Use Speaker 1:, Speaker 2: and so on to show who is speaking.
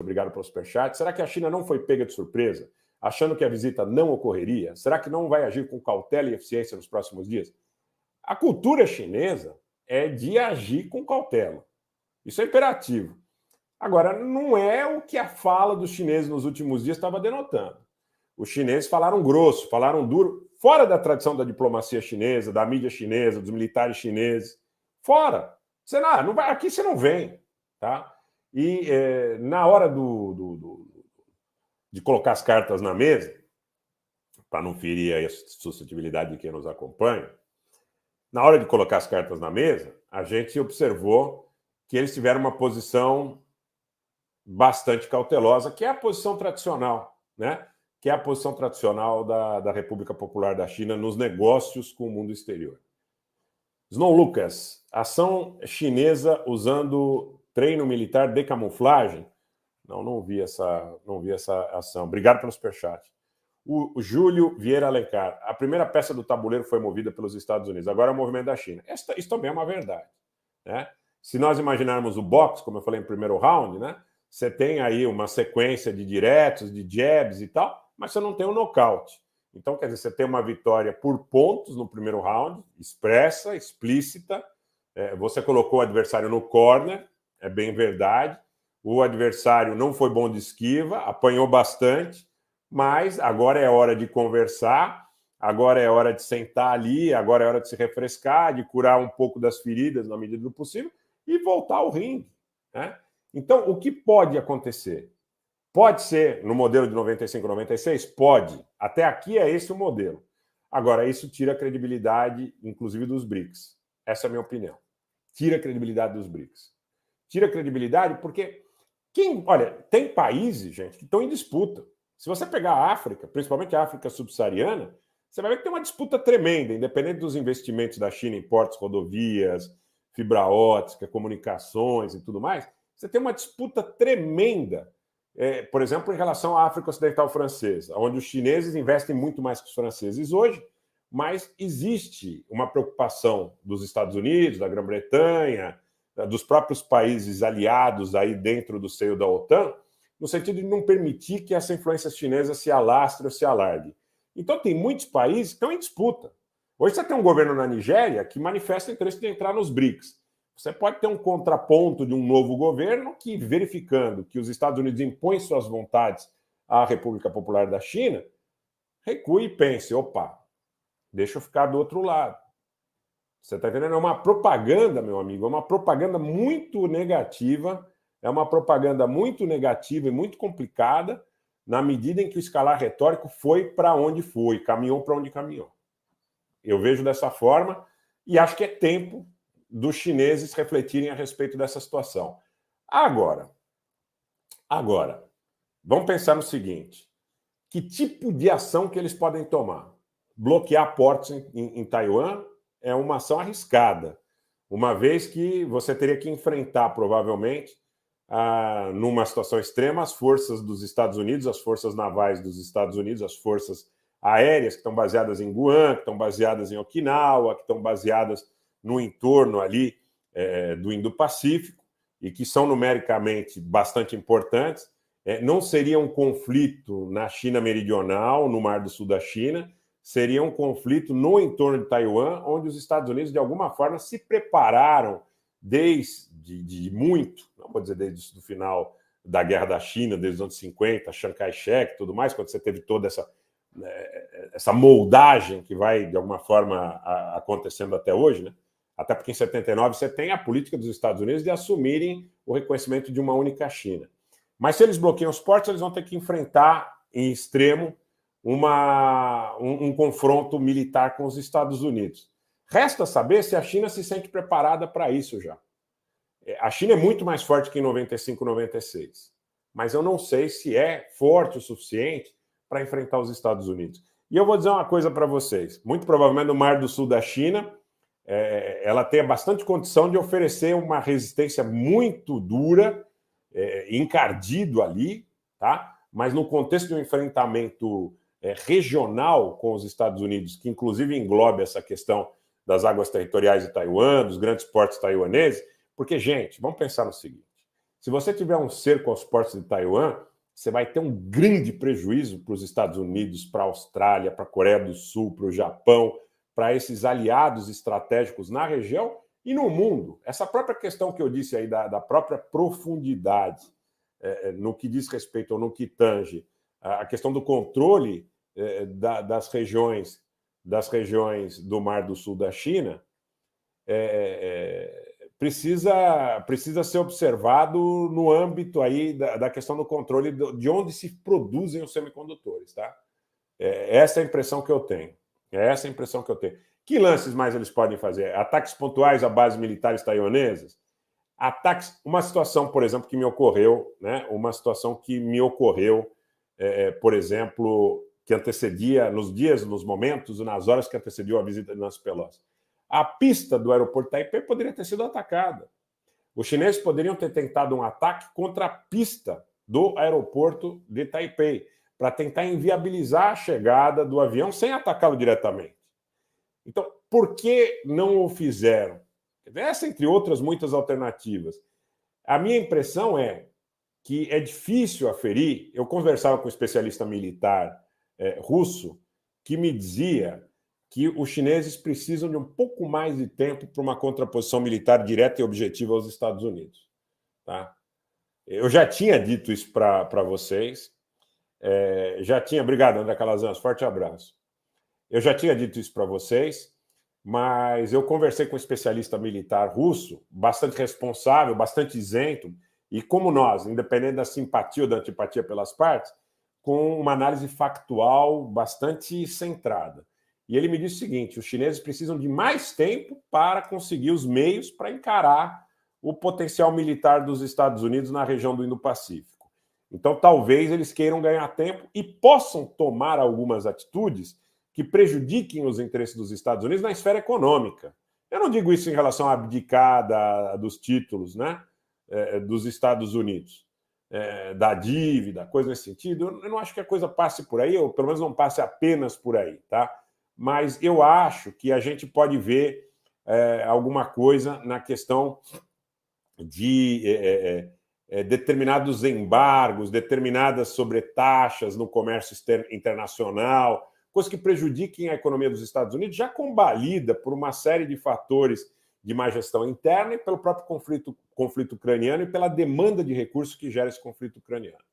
Speaker 1: obrigado pelo superchat. Será que a China não foi pega de surpresa, achando que a visita não ocorreria? Será que não vai agir com cautela e eficiência nos próximos dias? A cultura chinesa é de agir com cautela. Isso é imperativo. Agora, não é o que a fala dos chineses nos últimos dias estava denotando. Os chineses falaram grosso, falaram duro, fora da tradição da diplomacia chinesa, da mídia chinesa, dos militares chineses. Fora. Você não vai, aqui você não vem. Tá? E na hora de colocar as cartas na mesa, para não ferir a suscetibilidade de quem nos acompanha, na hora de colocar as cartas na mesa, a gente observou que eles tiveram uma posição bastante cautelosa, que é a posição tradicional, né? Que é a posição tradicional da República Popular da China nos negócios com o mundo exterior. Snow Lucas, ação chinesa usando treino militar de camuflagem? Não vi essa ação. Obrigado pelo superchat. O Júlio Vieira Alencar, a primeira peça do tabuleiro foi movida pelos Estados Unidos, agora é o movimento da China. Isso também é uma verdade, né? Se nós imaginarmos o boxe, como eu falei no primeiro round, né? Você tem aí uma sequência de diretos, de jabs e tal, mas você não tem um nocaute. Então, quer dizer, você tem uma vitória por pontos no primeiro round, expressa, explícita. Você colocou o adversário no corner, é bem verdade. O adversário não foi bom de esquiva, apanhou bastante, mas agora é hora de conversar, agora é hora de sentar ali, agora é hora de se refrescar, de curar um pouco das feridas na medida do possível e voltar ao ringue, né? Então, o que pode acontecer? Pode ser no modelo de 95-96? Pode. Até aqui é esse o modelo. Agora, isso tira a credibilidade, inclusive, dos BRICS. Essa é a minha opinião. Tira a credibilidade dos BRICS. Tira a credibilidade porque olha, tem países, gente, que estão em disputa. Se você pegar a África, principalmente a África subsaariana, você vai ver que tem uma disputa tremenda, independente dos investimentos da China em portos, rodovias, fibra ótica, comunicações e tudo mais. Você tem uma disputa tremenda, por exemplo, em relação à África Ocidental Francesa, onde os chineses investem muito mais que os franceses hoje, mas existe uma preocupação dos Estados Unidos, da Grã-Bretanha, dos próprios países aliados aí dentro do seio da OTAN, no sentido de não permitir que essa influência chinesa se alastre ou se alargue. Então, tem muitos países que estão em disputa. Hoje você tem um governo na Nigéria que manifesta interesse de entrar nos BRICS. Você pode ter um contraponto de um novo governo que, verificando que os Estados Unidos impõem suas vontades à República Popular da China, recue e pense, opa, deixa eu ficar do outro lado. Você está entendendo? É uma propaganda, meu amigo, é uma propaganda muito negativa, é uma propaganda muito negativa e muito complicada, na medida em que o escalar retórico foi para onde foi, caminhou para onde caminhou. Eu vejo dessa forma e acho que é tempo dos chineses refletirem a respeito dessa situação. Agora, vamos pensar no seguinte, que tipo de ação que eles podem tomar? Bloquear portos em Taiwan é uma ação arriscada, uma vez que você teria que enfrentar, provavelmente, numa situação extrema, as forças dos Estados Unidos, as forças navais dos Estados Unidos, as forças aéreas que estão baseadas em Guam, que estão baseadas em Okinawa, que estão baseadas no entorno ali do Indo-Pacífico e que são numericamente bastante importantes. Não seria um conflito na China Meridional, no Mar do Sul da China, seria um conflito no entorno de Taiwan, onde os Estados Unidos, de alguma forma, se prepararam desde muito, não vou dizer desde o final da Guerra da China, desde os anos 50, Chiang Kai-shek e tudo mais, quando você teve toda essa moldagem que vai, de alguma forma, acontecendo até hoje, né? Até porque em 79 você tem a política dos Estados Unidos de assumirem o reconhecimento de uma única China. Mas se eles bloqueiam os portos, eles vão ter que enfrentar, em extremo, um confronto militar com os Estados Unidos. Resta saber se a China se sente preparada para isso já. A China é muito mais forte que em 95, 96. Mas eu não sei se é forte o suficiente para enfrentar os Estados Unidos. E eu vou dizer uma coisa para vocês. Muito provavelmente no Mar do Sul da China, ela tem bastante condição de oferecer uma resistência muito dura, encardido ali, tá? Mas no contexto de um enfrentamento regional com os Estados Unidos, que inclusive engloba essa questão das águas territoriais de Taiwan, dos grandes portos taiwaneses, porque, gente, vamos pensar no seguinte, Se você tiver um cerco aos portos de Taiwan, você vai ter um grande prejuízo para os Estados Unidos, para a Austrália, para a Coreia do Sul, para o Japão, para esses aliados estratégicos na região e no mundo. Essa própria questão que eu disse aí da própria profundidade no que diz respeito ou no que tange a questão do controle das regiões do Mar do Sul da China, precisa ser observado no âmbito aí da questão do controle de onde se produzem os semicondutores, tá? Essa é a impressão que eu tenho. Que lances mais eles podem fazer? Ataques pontuais a bases militares taiwanesas? Ataques... Uma situação, por exemplo, que me ocorreu, né? Por exemplo, que antecedia, nos momentos, nas horas que antecediam a visita de Nancy Pelosi. A pista do aeroporto de Taipei poderia ter sido atacada. Os chineses poderiam ter tentado um ataque contra a pista do aeroporto de Taipei, para tentar inviabilizar a chegada do avião sem atacá-lo diretamente. Então, por que não o fizeram? Essa, entre outras muitas alternativas. A minha impressão é que é difícil aferir. Eu conversava com um especialista militar russo que me dizia que os chineses precisam de um pouco mais de tempo para uma contraposição militar direta e objetiva aos Estados Unidos. Tá? Eu já tinha dito isso para vocês. Obrigado, André Calazans, forte abraço. Eu já tinha dito isso para vocês, mas eu conversei com um especialista militar russo, bastante responsável, bastante isento, e como nós, independente da simpatia ou da antipatia pelas partes, com uma análise factual bastante centrada. E ele me disse o seguinte: os chineses precisam de mais tempo para conseguir os meios para encarar o potencial militar dos Estados Unidos na região do Indo-Pacífico. Então, talvez eles queiram ganhar tempo e possam tomar algumas atitudes que prejudiquem os interesses dos Estados Unidos na esfera econômica. Eu não digo isso em relação à abdicada dos títulos, né, dos Estados Unidos, da dívida, coisa nesse sentido. Eu não acho que a coisa passe por aí, ou pelo menos não passe apenas por aí, tá? Mas eu acho que a gente pode ver alguma coisa na questão de determinados embargos, determinadas sobretaxas no comércio internacional, coisas que prejudiquem a economia dos Estados Unidos, já combalida por uma série de fatores de má gestão interna e pelo próprio conflito ucraniano e pela demanda de recursos que gera esse conflito ucraniano.